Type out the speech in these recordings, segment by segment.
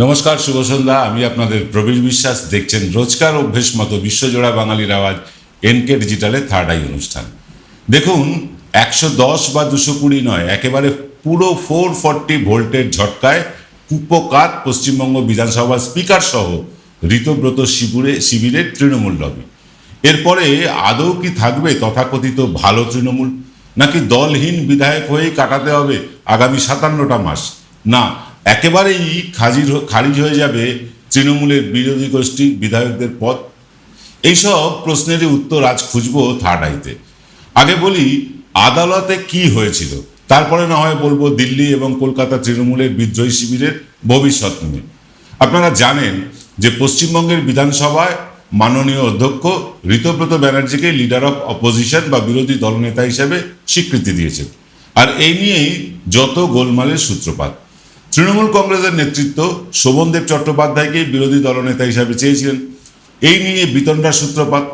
নমস্কার, শুভ সন্ধ্যা। আমি আপনাদের প্রবীর বিশ্বাস। দেখছেন রোজকার অভ্যেস মতো বিশ্বজোড়া বাঙালির আওয়াজ এনকে ডিজিটালে থার্ড আই অনুষ্ঠান। দেখুন, 110 বা 220 নয়, একেবারে পুরো 440 ভোল্টের ঝটকায় কুপকাত পশ্চিমবঙ্গ বিধানসভার স্পিকার সহ ঋতব্রত শিবিরের তৃণমূল লবি। এরপরে আদৌ কি থাকবে তথাকথিত ভালো তৃণমূল, নাকি দলহীন বিধায়ক হয়েই কাটাতে হবে আগামী 57টা মাস? না, একেবারেই খারিজ হয়ে যাবে তৃণমূলের বিরোধী গোষ্ঠী বিধায়কদের পদ? এইসব প্রশ্নেরই উত্তর আজ খুঁজবো থার্ড আইতে। আগে বলি আদালতে কি হয়েছিল, তারপরে না হয় বলবো দিল্লি এবং কলকাতা তৃণমূলের বিদ্রোহী শিবিরের ভবিষ্যৎ নিয়ে। আপনারা জানেন যে পশ্চিমবঙ্গের বিধানসভায় মাননীয় অধ্যক্ষ ঋতব্রত ব্যানার্জিকে লিডার অফ অপোজিশন বা বিরোধী দলনেতা হিসেবে স্বীকৃতি দিয়েছেন। আর এই নিয়েই যত গোলমালের সূত্রপাত। তৃণমূল কংগ্রেসের নেতৃত্ব শোভনদেব চট্টোপাধ্যায়কেই বিরোধী দলনেতা হিসাবে চেয়েছিলেন। এই নিয়ে বিতণ্ডার সূত্রপাত।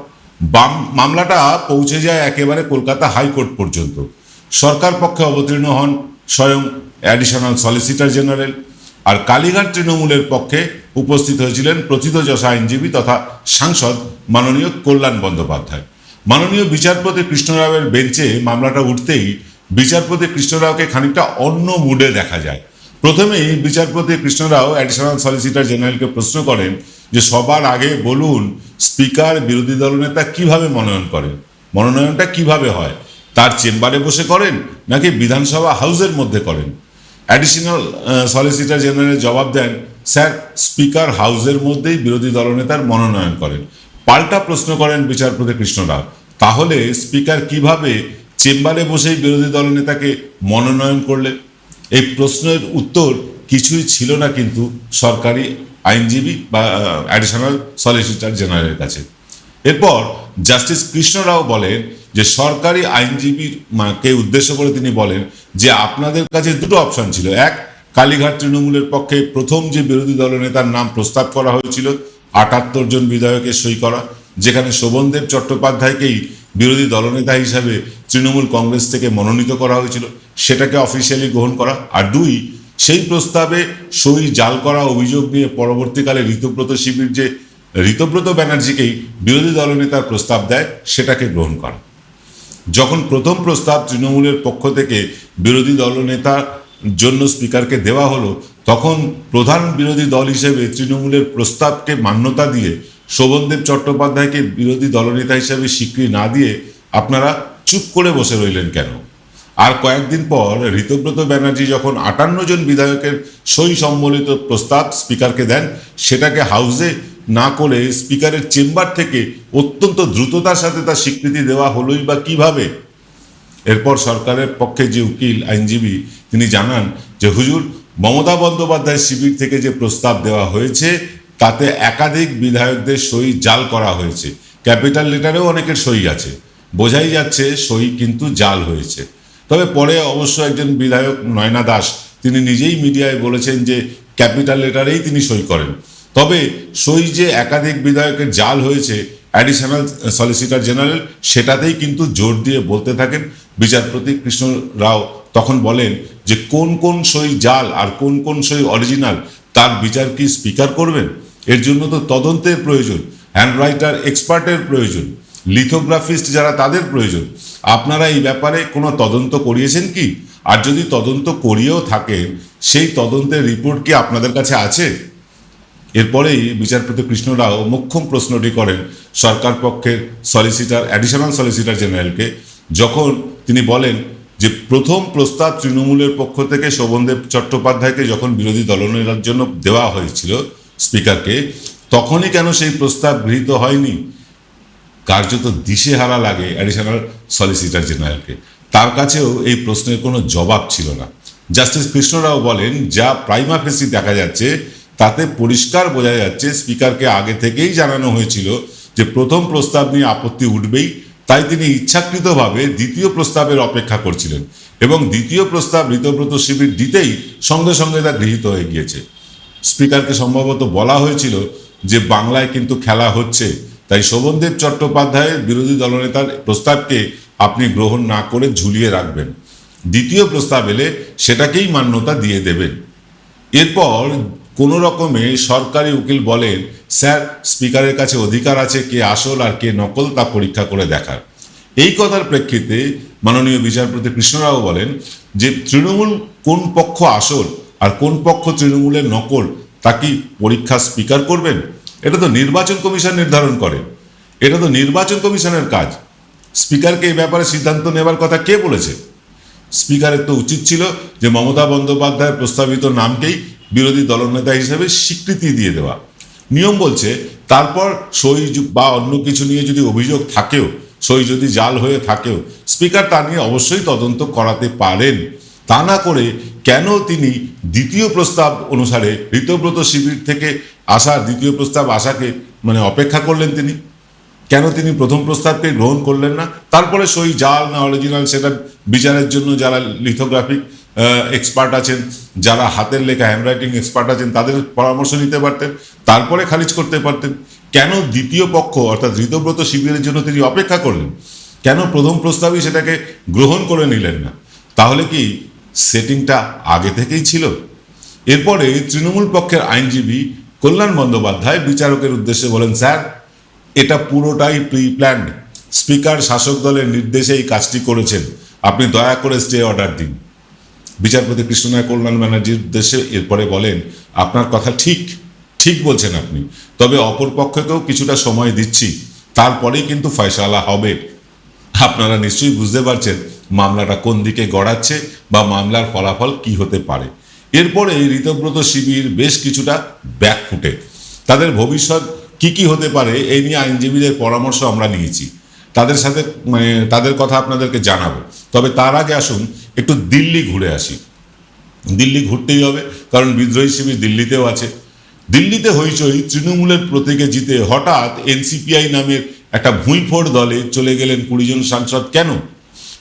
মামলাটা পৌঁছে যায় একেবারে কলকাতা হাইকোর্ট পর্যন্ত। সরকার পক্ষে অবতীর্ণ হন স্বয়ং অ্যাডিশনাল সলিসিটর জেনারেল, আর কালীঘাট তৃণমূলের পক্ষে উপস্থিত হয়েছিলেন প্রথিতযশা আইনজীবী তথা সাংসদ মাননীয় কল্যাণ বন্দ্যোপাধ্যায়। মাননীয় বিচারপতি কৃষ্ণরাওয়ের বেঞ্চে মামলাটা উঠতেই বিচারপতি কৃষ্ণরাওকে খানিকটা অন্য মুডে দেখা যায়। প্রথমেই বিচারপতি কৃষ্ণরাও অ্যাডিশনাল সলিসিটর জেনারেলকে প্রশ্ন করেন যে সবার আগে বলুন, স্পিকার বিরোধী দলনেতা কিভাবে মনোনয়ন করেন? মনোনয়নটা কিভাবে হয়? তার চেম্বারে বসে করেন নাকি বিধানসভা হাউসের মধ্যে করেন? অ্যাডিশনাল সলিসিটর জেনারেল জবাব দেন, স্যার, স্পিকার হাউসের মধ্যেই বিরোধী দলনেতার মনোনয়ন করেন। পাল্টা প্রশ্ন করেন বিচারপতি কৃষ্ণরাও, তাহলে স্পিকার কিভাবে চেম্বারে বসেই বিরোধী দলনেতাকে মনোনয়ন করলে? এই প্রশ্নের উত্তর কিছুই ছিল না কিন্তু সরকারি আইনজীবী বা অ্যাডিশনাল সলিসিটর জেনারেলের কাছে। এরপর জাস্টিস কৃষ্ণরাও বলেন যে সরকারি আইনজীবীকে উদ্দেশ্য করে তিনি বলেন যে আপনাদের কাছে দুটো অপশন ছিল। এক, কালীঘাট তৃণমূলের পক্ষে প্রথম যে বিরোধী দলনেতার নাম প্রস্তাব করা হয়েছিল 78 জন বিধায়কের সই করা, যেখানে শোভনদেব চট্টোপাধ্যায়কেই বিরোধী দলনেতা হিসাবে তৃণমূল কংগ্রেস থেকে মনোনীত করা হয়েছিল, সেটাকে অফিসিয়ালি গ্রহণ করা। আর দুই, সেই প্রস্তাবে সই জাল করা অভিযোগ নিয়ে পরবর্তীকালে ঋতব্রত ব্যানার্জিকেই বিরোধী দলনেতার প্রস্তাব দেয়, সেটাকে গ্রহণ করা। যখন প্রথম প্রস্তাব তৃণমূলের পক্ষ থেকে বিরোধী দলনেতার জন্য স্পিকারকে দেওয়া হলো, তখন প্রধান বিরোধী দল হিসেবে তৃণমূলের প্রস্তাবকে মান্যতা দিয়ে শোভনদেব চট্টোপাধ্যায়কে বিরোধী দলনেতা হিসেবে স্বীকৃতি না দিয়ে আপনারা চুপ করে বসে রইলেন কেন? আর কয়েকদিন পর ঋতব্রত ব্যানার্জি যখন 58 জন বিধায়কের সই সম্বলিত প্রস্তাব স্পিকারকে দেন, সেটাকে হাউসে না করে স্পিকারের চেম্বার থেকে অত্যন্ত দ্রুততার সাথে তার স্বীকৃতি দেওয়া হলোই বা কিভাবে? এরপর সরকারের পক্ষে যে উকিল আইনজীবী তিনি জানান যে হুজুর, মমতা বন্দ্যোপাধ্যায় শিবির থেকে যে প্রস্তাব দেওয়া হয়েছে তাতে একাধিক বিধায়কদের সই জাল করা হয়েছে, ক্যাপিটাল লেটারেও অনেকের সই আছে, বোঝাই যাচ্ছে সই কিন্তু জাল হয়েছে। তবে পরে অবশ্য একজন বিধায়ক নয়না দাস তিনি নিজেই মিডিয়ায় বলেছেন যে ক্যাপিটাল লেটারেই তিনি সই করেন। তবে সই যে একাধিক বিধায়কের জাল হয়েছে অ্যাডিশনাল সলিসিটর জেনারেল সেটাতেই কিন্তু জোর দিয়ে বলতে থাকেন। বিচারপতি কৃষ্ণ রাও তখন বলেন যে কোন কোন সই জাল আর কোন কোন সই অরিজিনাল তার বিচার কি স্পিকার করবেন? এর জন্য তো তদন্তের প্রয়োজন, হ্যান্ডরাইটার এক্সপার্টের প্রয়োজন, লিথোগ্রাফিস্ট যারা তাদের প্রয়োজন। আপনারা এই ব্যাপারে কোনো তদন্ত করিয়েছেন কি? আর যদি তদন্ত করিয়েও থাকেন, সেই তদন্তের রিপোর্ট কি আপনাদের কাছে আছে? এরপরেই বিচারপতি কৃষ্ণ রাও মোক্ষম প্রশ্নটি করেন সরকার পক্ষের অ্যাডিশনাল সলিসিটর জেনারেলকে, যখন তিনি বলেন যে প্রথম প্রস্তাব তৃণমূলের পক্ষ থেকে শোভনদেব চট্টোপাধ্যায়কে যখন বিরোধী দলনেতার জন্য দেওয়া হয়েছিল স্পিকারকে, তখনই কেন সেই প্রস্তাব গৃহীত হয়নি? কার্যত দিশেহারা লাগে অ্যাডিশনাল সলিসিটর জেনারেলকে। তার কাছেও এই প্রশ্নের কোনো জবাব ছিল না। জাস্টিস কৃষ্ণ রাও বলেন, যা প্রাইমা ফেসি দেখা যাচ্ছে তাতে পরিষ্কার বোঝা যাচ্ছে স্পিকারকে আগে থেকেই জানানো হয়েছিল যে প্রথম প্রস্তাব নিয়ে আপত্তি উঠবেই, তাই তিনি ইচ্ছাকৃতভাবে দ্বিতীয় প্রস্তাবের অপেক্ষা করছিলেন এবং দ্বিতীয় প্রস্তাব ঋতব্রত শিবির দিতেই সঙ্গে সঙ্গে তা গৃহীত হয়ে গিয়েছে। স্পিকারকে সম্ভবত বলা হয়েছিল যে বাংলায় কিন্তু খেলা হচ্ছে, তাই শোভনদেব চট্টোপাধ্যায়ের বিরোধী দলনেতার প্রস্তাবকে আপনি গ্রহণ না করে ঝুলিয়ে রাখবেন, দ্বিতীয় প্রস্তাব এলে সেটাকেই মান্যতা দিয়ে দেবেন। এরপর কোনো রকমে সরকারি উকিল বলেন, স্যার স্পিকারের কাছে অধিকার আছে কে আসল আর কে নকল তা পরীক্ষা করে দেখার। এই কথার প্রেক্ষিতে মাননীয় বিচারপতি কৃষ্ণরাও বলেন যে তৃণমূল কোন পক্ষ আসল আর কোন পক্ষ তৃণমূলের নকল তা কি পরীক্ষা স্পিকার করবেন? এটা তো নির্বাচন কমিশন নির্ধারণ করে, এটা তো নির্বাচন কমিশনের কাজ। স্পিকারকে এই ব্যাপারে সিদ্ধান্ত নেবার কথা কে বলেছে? স্পিকারের তো উচিত ছিল যে মমতা বন্দ্যোপাধ্যায়ের প্রস্তাবিত নামকেই বিরোধী দলনেতা হিসেবে স্বীকৃতি দিয়ে দেওয়া। নিয়ম বলছে তারপর সই বা অন্য কিছু নিয়ে যদি অভিযোগ থাকেও, সই যদি জাল হয়ে থাকেও, স্পিকার তা নিয়ে অবশ্যই তদন্ত করাতে পারেন। তা না করে কেন তিনি দ্বিতীয় প্রস্তাব অনুসারে ঋতব্রত শিবির থেকে আসা দ্বিতীয় প্রস্তাব আসাকে অপেক্ষা করলেন? তিনি কেন তিনি প্রথম প্রস্তাবকে গ্রহণ করলেন না? তারপরে সই জাল না অরিজিনাল সেটা বিচারের জন্য যারা লিথোগ্রাফিক এক্সপার্ট আছেন, যারা হাতের লেখা হ্যান্ডরাইটিং এক্সপার্ট আছেন, তাদের পরামর্শ নিতে পারতেন, তারপরে খারিজ করতে পারতেন। কেন দ্বিতীয় পক্ষ অর্থাৎ ঋতব্রত শিবিরের জন্য তিনি অপেক্ষা করলেন? কেন প্রথম প্রস্তাবই সেটাকে গ্রহণ করে নিলেন না? তাহলে কি সেটিংটা আগে থেকেই ছিল? এরপরে তৃণমূল পক্ষের আইনজীবী কল্যাণ বন্দ্যোপাধ্যায় বিচারকের উদ্দেশ্যে বলেন, স্যার এটা পুরোটাই প্রি প্ল্যান্ড, স্পিকার শাসক দলের নির্দেশে এই কাজটি করেছেন, আপনি দয়া করে স্টে অর্ডার দিন। বিচারপতি কৃষ্ণনাথ কল্যাণ ব্যানার্জির উদ্দেশ্যে এরপরে বলেন, আপনার কথা ঠিক বলছেন আপনি, তবে অপর পক্ষকেও কিছুটা সময় দিচ্ছি, তারপরেই কিন্তু ফয়সালা হবে। আপনারা নিশ্চয়ই বুঝতে পারছেন মামলাটা কোন দিকে গড়াচ্ছে বা মামলার ফলাফল কি হতে পারে। এরপরে ঋতব্রত শিবির বেশ কিছুটা ব্যাকফুটে। তাদের ভবিষ্যৎ কি হতে পারে এই নিয়ে আইনজীবীদের পরামর্শ আমরা নিয়েছি, তাদের সাথে তাদের কথা আপনাদেরকে জানাবো। তবে তার আগে আসুন একটু দিল্লি ঘুরে আসি। দিল্লি ঘুরতেই হবে, কারণ বিদ্রোহী শিবির দিল্লিতেও আছে। দিল্লিতে হইচই, তৃণমূলের প্রতীকে জিতে হঠাৎ এনসিপিআই নামের একটা ভুঁইফোড় দলে চলে গেলেন 20 জন সাংসদ। কেন?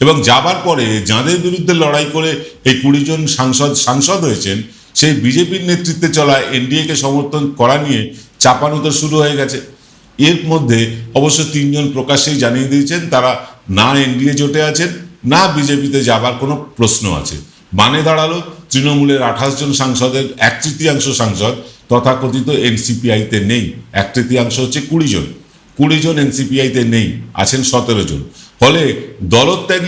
এবং যাবার পরে যাঁদের বিরুদ্ধে লড়াই করে এই 20 জন সাংসদ হয়েছেন, সেই বিজেপির নেতৃত্বে চলা এনডিএকে সমর্থন করা নিয়ে চাপানুতো শুরু হয়ে গেছে। এর মধ্যে অবশ্য 3 জন প্রকাশ্যেই জানিয়ে দিয়েছেন তারা না এনডিএ জোটে আছেন, না বিজেপিতে যাবার কোনো প্রশ্ন আছে। মানে দাঁড়ালো তৃণমূলের 28 জন সাংসদের 1/3 সাংসদ তথাকথিত এনসিপিআইতে নেই। 1/3 হচ্ছে 20 জন। 20 জন এনসিপিআইতে নেই, আছেন 17 জন। ফলে দলত্যাগ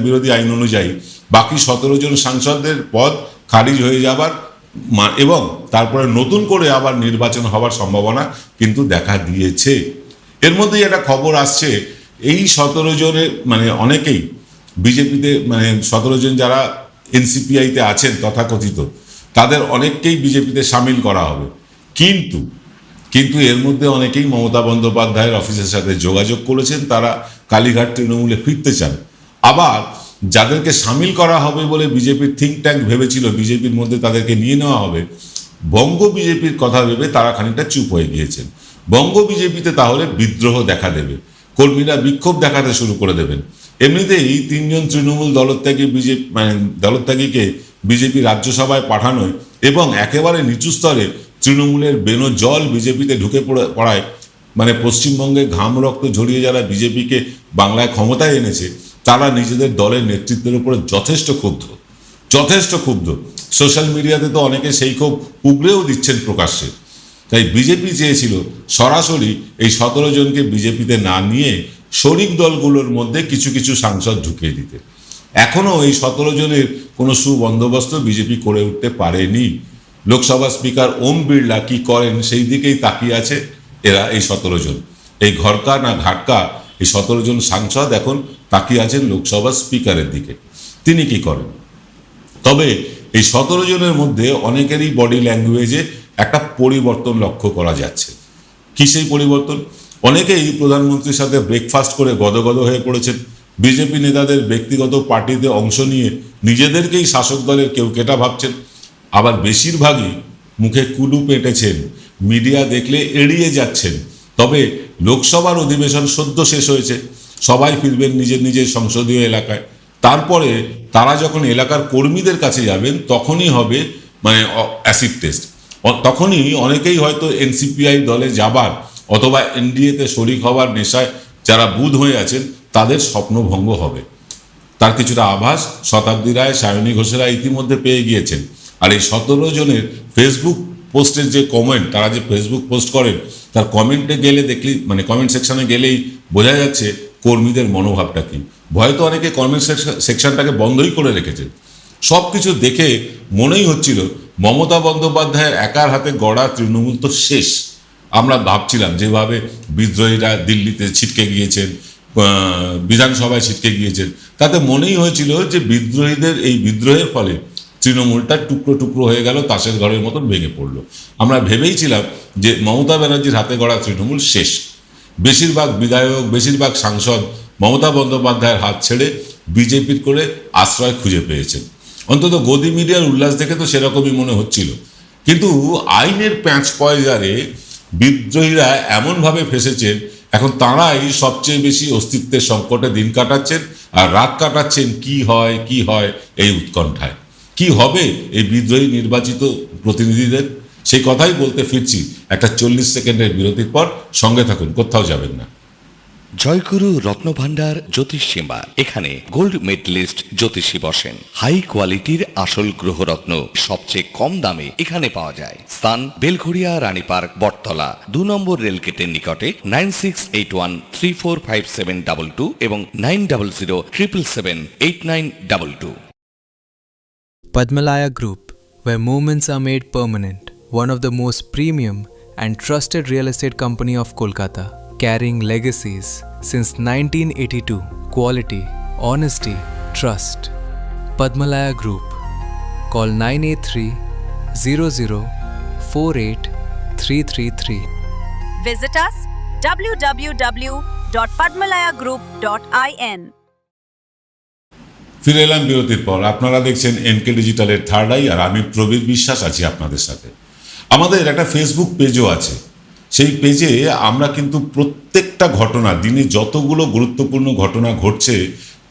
বিরোধী আইন অনুযায়ী বাকি 17 জন সাংসদের পদ খারিজ হয়ে যাবার এবং তারপরে নতুন করে আবার নির্বাচন হওয়ার সম্ভাবনা কিন্তু দেখা দিয়েছে। এর মধ্যেই একটা খবর আসছে, এই 17 জনের অনেকেই বিজেপিতে 17 জন যারা এনসিপিআইতে আছেন তথাকথিত, তাদের অনেককেই বিজেপিতে সামিল করা হবে। কিন্তু এর মধ্যে অনেকেই মমতা বন্দ্যোপাধ্যায়ের অফিসের সাথে যোগাযোগ করেছেন, তারা কালীঘাট তৃণমূলে ফিরতে চান। আবার যাদেরকে সামিল করা হবে বলে বিজেপির থিঙ্ক ট্যাঙ্ক ভেবেছিল বিজেপির মধ্যে তাদেরকে নিয়ে নেওয়া হবে, বঙ্গ বিজেপির কথা ভেবে তারা খানিকটা চুপ হয়ে গিয়েছেন। বঙ্গ বিজেপিতে তাহলে বিদ্রোহ দেখা দেবে, কর্মীরা বিক্ষোভ দেখাতে শুরু করে দেবেন। এমনিতেই 3 জন তৃণমূল দলত্যাগীকে বিজেপি রাজ্যসভায় পাঠানোয় এবং একেবারে নিচু স্তরে তৃণমূলের বেনো জল বিজেপিতে ঢুকে পড়ায় পশ্চিমবঙ্গে ঘাম রক্ত ঝরিয়ে যারা বিজেপিকে বাংলায় ক্ষমতায় এনেছে, তারা নিজেদের দলের নেতৃত্বের উপরে যথেষ্ট ক্ষুব্ধ। সোশ্যাল মিডিয়াতে তো অনেকে সেই ক্ষোভ উগরেও দিচ্ছেন প্রকাশ্যে। তাই বিজেপি চেয়েছিল সরাসরি এই 17 জনকে বিজেপিতে না নিয়ে শরিক দলগুলোর মধ্যে কিছু সাংসদ ঢুকিয়ে দিতে। এখনও এই 17 জনের কোনো সুবন্দোবস্ত বিজেপি করে উঠতে পারেনি। লোকসভা স্পিকার ওম বিড়লা কি করেন সেই দিকেই তাকিয়ে আছে এরা, এই 17 জন। এই ঘরকা না ঘাটকা এই 17 জন সাংসদ এখন তাকিয়ে আছেন লোকসভা স্পিকারের দিকে, তিনি কি করেন। তবে এই 17 জনের মধ্যে অনেকেরই বডি ল্যাঙ্গুয়েজে একটা পরিবর্তন লক্ষ্য করা যাচ্ছে। কি সেই পরিবর্তন? অনেকেই প্রধানমন্ত্রীর সাথে ব্রেকফাস্ট করে গদগদ হয়ে পড়েছেন। বিজেপি নেতাদের ব্যক্তিগত পার্টিতে অংশ নিয়ে নিজেদেরকেই শাসক দলের কেউ কেটা ভাবছেন। আবার বেশিরভাগই মুখে কুলু পেটেছেন, মিডিয়া দেখলে এড়িয়ে যাচ্ছেন। তবে লোকসভার অধিবেশন সদ্য শেষ হয়েছে, সবাই ফিরবেন নিজের সংসদীয় এলাকায়। তারপরে তারা যখন এলাকার কর্মীদের কাছে যাবেন তখনই হবে অ্যাসিড টেস্ট। তখনই অনেকেই হয়তো এনসিপিআই দলে যাবার অথবা এনডিএতে শরিক হওয়ার নেশায় যারা বুঁদ হয়ে আছেন তাদের স্বপ্নভঙ্গ হবে। তার কিছুটা আভাস শতাব্দী রায়, সায়নী ঘোষেরা ইতিমধ্যে পেয়ে গিয়েছেন। আর এই 17 জনের ফেসবুক পোস্টের যে কমেন্ট, তারা যে ফেসবুক পোস্ট করেন, তার কমেন্টে গেলে দেখলি, মানে কমেন্ট সেকশনে গেলেই বোঝা যাচ্ছে কর্মীদের মনোভাবটা কি। ভয়তো অনেকে কমেন্ট সেকশনটাকে বন্ধই করে রেখেছে। সব কিছু দেখে মনেই হচ্ছিল মমতা বন্দ্যোপাধ্যায়ের একার হাতে গড়া তৃণমূল তো শেষ। আমরা ভাবছিলাম যেভাবে বিদ্রোহীরা দিল্লিতে ছিটকে গিয়েছেন, বিধানসভায় ছিটকে গিয়েছেন, তাতে মনেই হয়েছিল যে বিদ্রোহীদের এই বিদ্রোহের ফলে তৃণমূলটা টুকরো টুকরো হয়ে গেল, তাসের ঘরের মতন ভেঙে পড়লো। আমরা ভেবেইছিলাম যে মমতা ব্যানার্জির হাতে গড়া তৃণমূল শেষ। বেশিরভাগ বিধায়ক, বেশিরভাগ সাংসদ মমতা বন্দ্যোপাধ্যায়ের হাত ছেড়ে বিজেপির করে আশ্রয় খুঁজে পেয়েছেন। অন্তত গদি মিডিয়ার উল্লাস দেখে তো সেরকমই মনে হচ্ছিল। কিন্তু আইনের প্যাঁচ পয়জারে বিদ্রোহীরা এমনভাবে ফেসেছেন, এখন তাঁরাই সবচেয়ে বেশি অস্তিত্বের সংকটে দিন কাটাচ্ছেন, আর রাত কাটাচ্ছেন কি হয় এই উৎকণ্ঠায়। কি হবে এই বিদ্রোহী নির্বাচিত প্রতিনিধিদের, সেই কথাই বলতে ফিরছি একটা 40 সেকেন্ডের বিরতির পর। সঙ্গে থাকুন, কোথাও যাবেন না। জয়গুরু রত্নভান্ডার জ্যোতিষীমা, এখানে গোল্ড মেডেলিস্ট জ্যোতিষী বসেন। হাই কোয়ালিটির আসল গ্রহরত্ন সবচেয়ে কম দামে এখানে পাওয়া যায়। স্থান বেলঘড়িয়া, রানী পার্ক, বটতলা, 2 নম্বর রেলগেটের নিকটে। 9681345722 এবং 9007778922। Padmalaya Group, where moments are made permanent, one of the most premium and trusted real estate company of Kolkata, carrying legacies since 1982. Quality, honesty, trust. Padmalaya Group. Call 983-0048-333. Visit us www.padmalayagroup.in. ফিরে এলাম বিরতির পর। আপনারা দেখছেন NK ডিজিটালের third eye, আর আমি প্রবীর বিশ্বাস আছি আপনাদের সাথে। আমাদের একটা ফেসবুক পেজও আছে। সেই পেজে আমরা কিন্তু প্রত্যেকটা ঘটনা, দিনে যতগুলো গুরুত্বপূর্ণ ঘটনা ঘটছে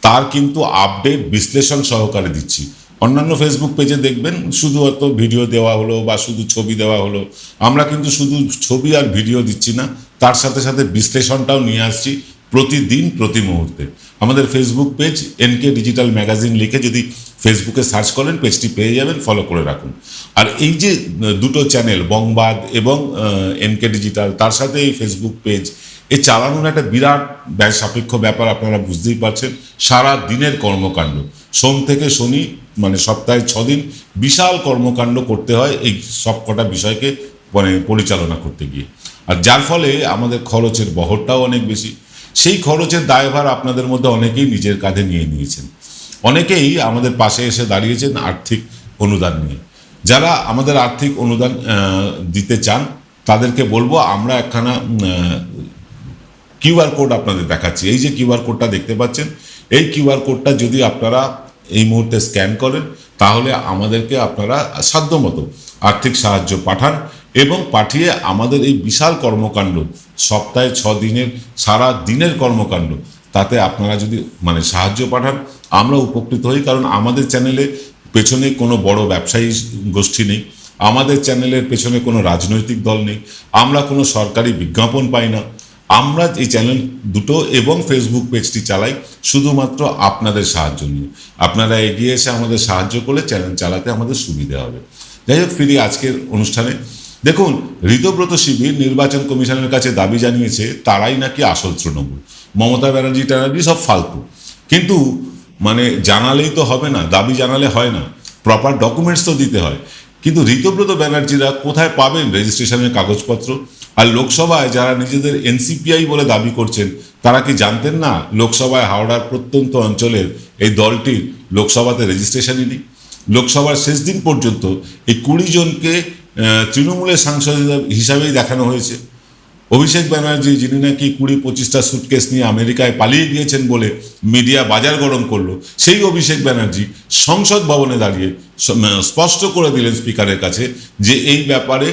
তার কিন্তু আপডেট বিশ্লেষণ সহকারে দিচ্ছি। অন্যান্য ফেসবুক পেজে দেখবেন শুধুমাত্র ভিডিও দেওয়া হলো বা শুধু ছবি দেওয়া হলো। আমরা কিন্তু শুধু ছবি আর ভিডিও দিচ্ছি না, তার সাথে সাথে বিশ্লেষণটাও নিয়ে আসছি প্রতিদিন, প্রতি মুহূর্তে। আমাদের Facebook page NK digital magazine লিখে যদি ফেসবুকে সার্চ করেন, পেজটি পেয়ে যাবেন, ফলো করে রাখুন। আর এই যে দুটো চ্যানেল, বংবাদ এবং এনকে ডিজিটাল, তার সাথে এই ফেসবুক পেজ, এ চালানোর একটা বিরাট ব্যয় সাপেক্ষ ব্যাপার। আপনারা বুঝতেই পারছেন, সারা দিনের কর্মকাণ্ড, সোম থেকে শনি, মানে সপ্তাহে 6 দিন বিশাল কর্মকাণ্ড করতে হয় এই সব কটা বিষয়কে মানে পরিচালনা করতে গিয়ে। আর যার ফলে আমাদের খরচের বহরটাও অনেক বেশি। সেই খরচের দায়ভার আপনাদের মধ্যে অনেকেই নিজের কাঁধে নিয়ে নিয়েছেন। অনেকেই আমাদের পাশে এসে দাঁড়িয়েছেন আর্থিক অনুদান নিয়ে। যারা আমাদের আর্থিক অনুদান দিতে চান তাদেরকে বলবো, আমরা একখানা কিউআর কোড আপনাদের দেখাচ্ছি। এই যে কিউআর কোডটা দেখতে পাচ্ছেন, এই কিউআর কোডটা যদি আপনারা এই মুহূর্তে স্ক্যান করেন, তাহলে আমাদেরকে আপনারা সাধ্যমতো আর্থিক সাহায্য পাঠান এবং পাঠিয়ে আমাদের এই বিশাল কর্মকাণ্ড, সপ্তাহে 6 দিনের সারা দিনের কর্মকাণ্ড, তাতে আপনারা যদি মানে সাহায্য পাঠান, আমরা উপকৃত হই। কারণ আমাদের চ্যানেলে পেছনে কোনো বড় ব্যবসায়ী গোষ্ঠী নেই, আমাদের চ্যানেলের পেছনে কোনো রাজনৈতিক দল নেই, আমরা কোনো সরকারি বিজ্ঞাপন পাই না। আমরা এই চ্যানেল দুটো এবং ফেসবুক পেজটি চালাই শুধুমাত্র আপনাদের সাহায্য নিয়ে। আপনারা এগিয়ে এসে আমাদের সাহায্য করলে চ্যানেল চালাতে আমাদের সুবিধা হবে। যাই হোক, ফিরি আজকের অনুষ্ঠানে। দেখুন, ঋতব্রত শিবির নির্বাচন কমিশনের কাছে দাবি জানিয়েছে তারাই নাকি আসল তৃণমূল, মমতা ব্যানার্জি ট্যানার্জি সব ফালতু। কিন্তু মানে জানালেই তো হবে না, দাবি জানালে হয় না, প্রপার ডকুমেন্টস তো দিতে হয়। কিন্তু ঋতব্রত ব্যানার্জিরা কোথায় পাবেন রেজিস্ট্রেশনের কাগজপত্র? আর লোকসভায় যারা নিজেদের এনসিপিআই বলে দাবি করছেন, তারা কি জানতেন না লোকসভায় হাওড়ার প্রত্যন্ত অঞ্চলের এই দলটির লোকসভাতে রেজিস্ট্রেশনই নেই? লোকসভার শেষ দিন পর্যন্ত এই 20 জনকে তৃণমূলের সাংসদ হিসাবেই দেখানো হয়েছে। অভিষেক ব্যানার্জি, যিনি নাকি 20-25টা সুটকেস নিয়ে আমেরিকায় পালিয়ে গিয়েছেন বলে মিডিয়া বাজার গরম করলো, সেই অভিষেক ব্যানার্জি সংসদ ভবনে দাঁড়িয়ে স্পষ্ট করে দিলেন স্পিকারের কাছে যে এই ব্যাপারে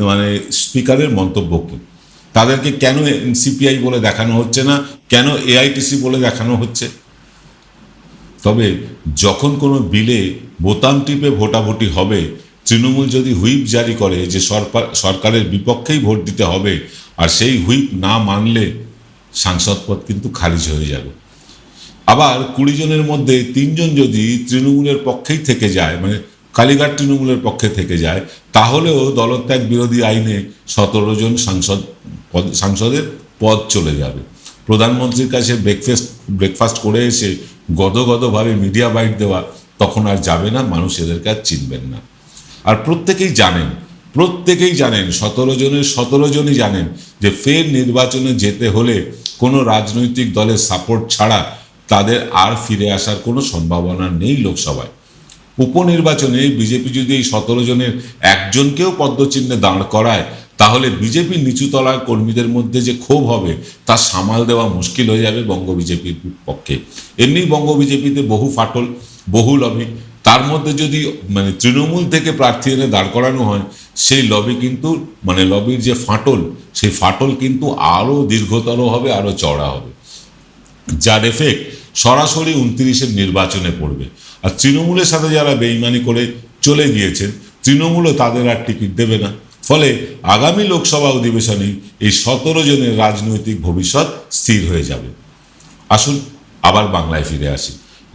মানে স্পিকারের মন্তব্য কী, তাদেরকে কেন সিপিআই বলে দেখানো হচ্ছে না, কেন এআইটিসি বলে দেখানো হচ্ছে। তবে যখন কোনো বিলে বোতাম টিপে ভোটাভুটি হবে, তৃণমূল যদি হুইপ জারি করে যে সরকারের বিপক্ষেই ভোট দিতে হবে, আর সেই হুইপ না মানলে সাংসদ পদ কিন্তু খারিজ হয়ে যাবে। আবার 20 জনের মধ্যে 3 জন যদি তৃণমূলের পক্ষেই থেকে যায়, মানে কালীঘাট তৃণমূলের পক্ষে থেকে যায়, তাহলেও দলত্যাগ বিরোধী আইনে 17 জন সাংসদের পদ চলে যাবে। প্রধানমন্ত্রীর কাছে ব্রেকফাস্ট করে এসে গদগদভাবে মিডিয়া বাইট দেওয়া তখন আর যাবে না, মানুষ এদেরকে আর চিনবেন না। আর প্রত্যেকেই জানেন 17 জনের 17 জনই জানেন যে ফের নির্বাচনে যেতে হলে কোনো রাজনৈতিক দলের সাপোর্ট ছাড়া তাদের আর ফিরে আসার কোনো সম্ভাবনা নেই লোকসভায়। উপনির্বাচনে বিজেপি যদি এই 17 জনের একজনকেও পদ্মচিহ্নে দাঁড় করায়, তাহলে বিজেপির নিচুতলার কর্মীদের মধ্যে যে ক্ষোভ হবে তা সামাল দেওয়া মুশকিল হয়ে যাবে বঙ্গ বিজেপির পক্ষে। এমনি বঙ্গ বিজেপিতে বহু ফাটল, বহু লবি, তার মধ্যে যদি তৃণমূল থেকে প্রার্থী এনে দাঁড় করানো হয়, সেই লবি কিন্তু লবির যে ফাটল, সেই ফাটল কিন্তু আরও দীর্ঘতর হবে, আরও চড়া হবে, যার এফেক্ট সরাসরি 29-এর নির্বাচনে পড়বে। আর তৃণমূলের সাথে যারা বেইমানি করে চলে গিয়েছেন, তৃণমূলও তাদের আর টিকিট দেবে না। ফলে আগামী লোকসভা অধিবেশনে এই 17 জনের রাজনৈতিক ভবিষ্যৎ স্থির হয়ে যাবে। আসুন আবার বাংলায় ফিরে আসি।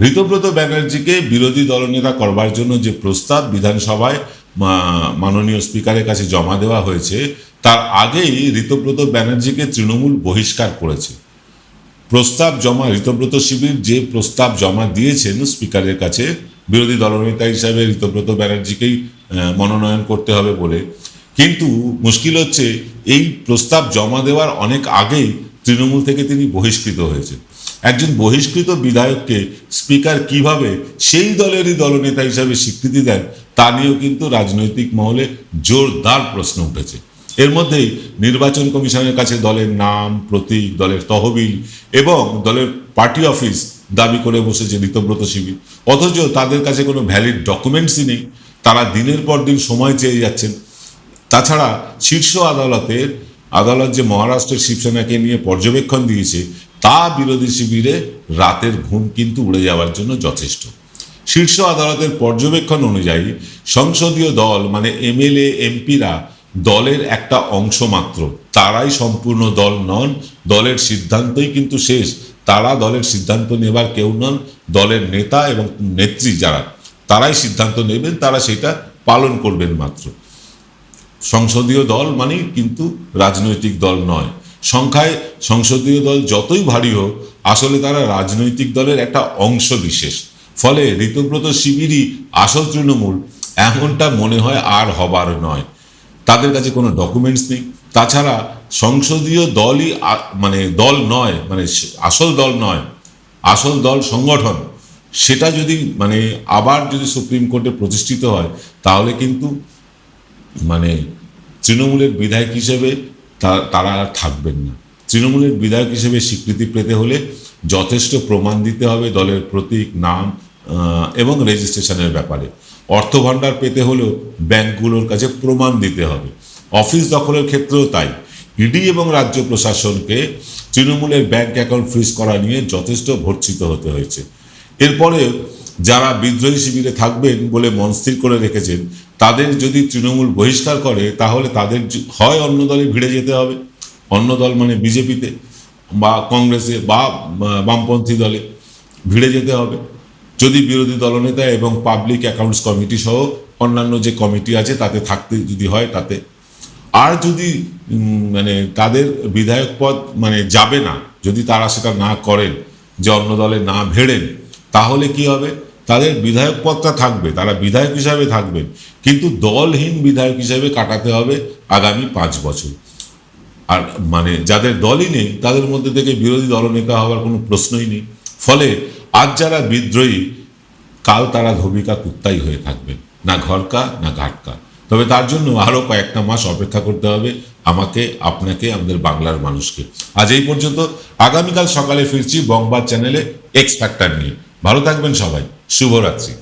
ঋতব্রত ব্যানার্জিকে বিরোধী দলনেতা করবার জন্য যে প্রস্তাব বিধানসভায় মাননীয় স্পিকারের কাছে জমা দেওয়া হয়েছে, তার আগেই ঋতব্রত ব্যানার্জিকে তৃণমূল বহিষ্কার করেছে। ঋতব্রত শিবির যে প্রস্তাব জমা দিয়েছেন স্পিকারের কাছে, বিরোধী দলনেতা হিসাবে ঋতব্রত ব্যানার্জিকেই মনোনয়ন করতে হবে বলে, কিন্তু মুশকিল হচ্ছে এই প্রস্তাব জমা দেওয়ার অনেক আগেই তৃণমূল থেকে তিনি বহিষ্কৃত হয়েছে। একজন বহিষ্কৃত বিধায়ককে স্পিকার কিভাবে সেই দলেরই দলনেতা হিসাবে স্বীকৃতি দেন, তা নিয়েও কিন্তু রাজনৈতিক মহলে জোরদার প্রশ্ন উঠেছে। এর মধ্যেই নির্বাচন কমিশনের কাছে দলের নাম, প্রতীক, দলের তহবিল এবং দলের পার্টি অফিস দাবি করে বসেছে ঋতব্রত শিবির, অথচ তাদের কাছে কোনো ভ্যালিড ডকুমেন্টসই নেই। তারা দিনের পর দিন সময় চেয়ে যাচ্ছেন। তাছাড়া শীর্ষ আদালত যে মহারাষ্ট্রের শিবসেনাকে নিয়ে পর্যবেক্ষণ দিয়েছে, তা বিরোধী শিবিরে রাতের ঘুম কিন্তু উড়ে যাওয়ার জন্য যথেষ্ট। শীর্ষ আদালতের পর্যবেক্ষণ অনুযায়ী সংসদীয় দল এমএলএ এমপিরা দলের একটা অংশ মাত্র, তারাই সম্পূর্ণ দল নন। দলের সিদ্ধান্তই কিন্তু শেষ, তারা দলের সিদ্ধান্ত নেবার কেউ নন। দলের নেতা এবং নেত্রী যারা, তারাই সিদ্ধান্ত নেবেন, তারা সেটা পালন করবেন মাত্র। সংসদীয় দল মানেই কিন্তু রাজনৈতিক দল নয়। সংখ্যায় সংসদীয় দল যতই ভারী হোক, আসলে তারা রাজনৈতিক দলের একটা অংশ বিশেষ। ফলে ঋতব্রত শিবিরই আসল তৃণমূল এমনটা মনে হয় আর হবার নয়। তাদের কাছে কোনো ডকুমেন্টস নেই। তাছাড়া সংসদীয় দলই দল নয়, আসল দল নয়, আসল দল সংগঠন, সেটা যদি আবার যদি সুপ্রিম কোর্টে প্রতিষ্ঠিত হয়, তাহলে কিন্তু তৃণমূলের বিধায়ক হিসেবে তারা আর থাকবেন না। তৃণমূলের বিধায়ক হিসেবে স্বীকৃতি পেতে হলে যথেষ্ট প্রমাণ দিতে হবে দলের প্রতীক, নাম এবং রেজিস্ট্রেশনের ব্যাপারে। অর্থভাণ্ডার পেতে হলেও ব্যাংকগুলোর কাছে প্রমাণ দিতে হবে। অফিস দখলের ক্ষেত্রেও তাই। ইডি এবং রাজ্য প্রশাসনকে তৃণমূলের ব্যাংক অ্যাকাউন্ট ফ্রিজ করা নিয়ে যথেষ্ট ভর্ৎসিত হতে হয়েছে। এরপরে যারা বিদ্রোহী শিবিরে থাকবেন বলে মন স্থির করে রেখেছেন, তাদের যদি তৃণমূল বহিষ্কার করে, তাহলে তাদের হয় অন্য দলে ভিড়ে যেতে হবে, অন্য দল বিজেপিতে বা কংগ্রেসে বা বামপন্থী দলে ভিড়ে যেতে হবে। যদি বিরোধী দলনেতা এবং পাবলিক অ্যাকাউন্টস কমিটি সহ অন্যান্য যে কমিটি আছে তাতে থাকতে যদি হয় তাতে, আর যদি তাদের বিধায়ক পদ যাবে না, যদি তারা সেটা না করেন, যে অন্য দলে না ভেড়েন, তাহলে কি হবে? তাদের বিধায়ক পদটা থাকবে, তারা বিধায়ক হিসাবে থাকবেন, কিন্তু দলহীন বিধায়ক হিসাবে কাটাতে হবে আগামী 5 বছর। আর যাদের দলই নেই, তাদের মধ্যে থেকে বিরোধী দলনেতা হওয়ার কোনো প্রশ্নই নেই। ফলে আজ যারা বিদ্রোহী, কাল তারা ধোবিকা কুত্তাই হয়ে থাকবে, না ঘরকা না ঘাটকা। তবে তার জন্য আরও কয়েকটা মাস অপেক্ষা করতে হবে আমাকে, আপনাকে, আমাদের বাংলার মানুষকে। আজ এই পর্যন্ত। আগামীকাল সকালে ফিরছি বংবাদ চ্যানেলে এক্স ফ্যাক্টর নিয়ে। ভালো থাকবেন সবাই। শুভরাত্রি।